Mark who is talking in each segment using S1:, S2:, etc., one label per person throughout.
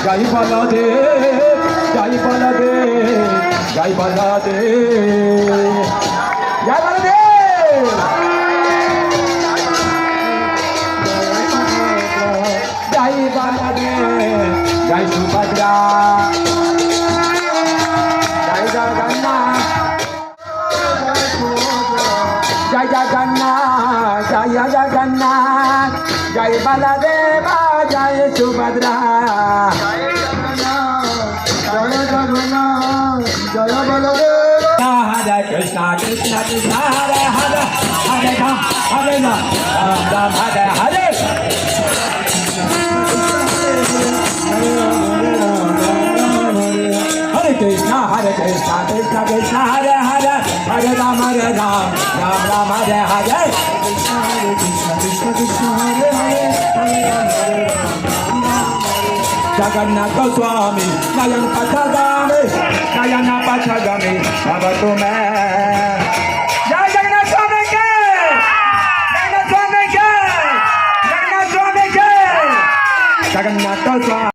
S1: Joy Baladev Joy Baladev Joy Baladev Joy Baladev Joy Baladev Joy Subhadra Joy Jagannath Joy Jagannath Joy Jagannath Joy Baladev Joy Subhadra Joy Jagannath Joy Baladev Hare Krishna Krishna Krishna Hare Hare Hare Ram Hare Ram Ram Hare Hare Hare Krishna Krishna Krishna Hare Hare Hare Ram Ram Ram Hare Hare Krishna Krishna Krishna Hare Hare Hare Ram Jagannath Swami Nayan Pachagami Nayana Pachagami Bhavatu Mein Jai Jagannath Swami Ki Jagannath Swami Ki Jagannath Swami Ki Jagannath Swami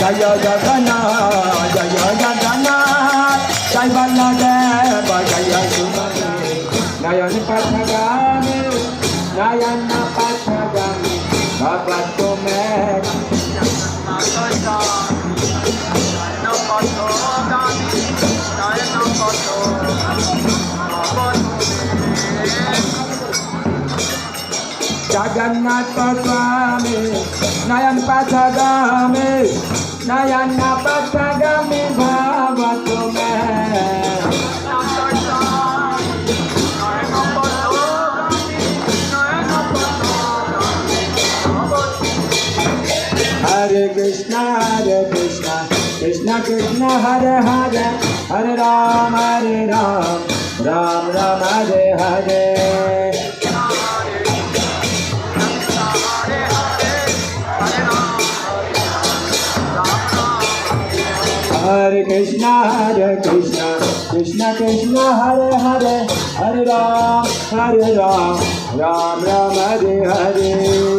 S1: Jaya Jagannath, Jaya Jagannath, Jai Baladev, Jaya Subhadra, Nayana Pachagami, Nayana Pachagami, Bhavatu Mein. Jagannath Swami, Nayan Pachagami, Nayana Pachagami Bhavatu Mein. Hare Krishna, Krishna Krishna Hare Hare, Hare Ram, Ram Ram Hare Hare. Hare Krishna, Krishna Krishna Hare Hare, Hare Ram, Ram Ram Hare Hare.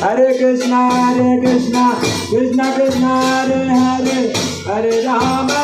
S1: Hare Krishna, Krishna Krishna Hare Hare, Hare Ram.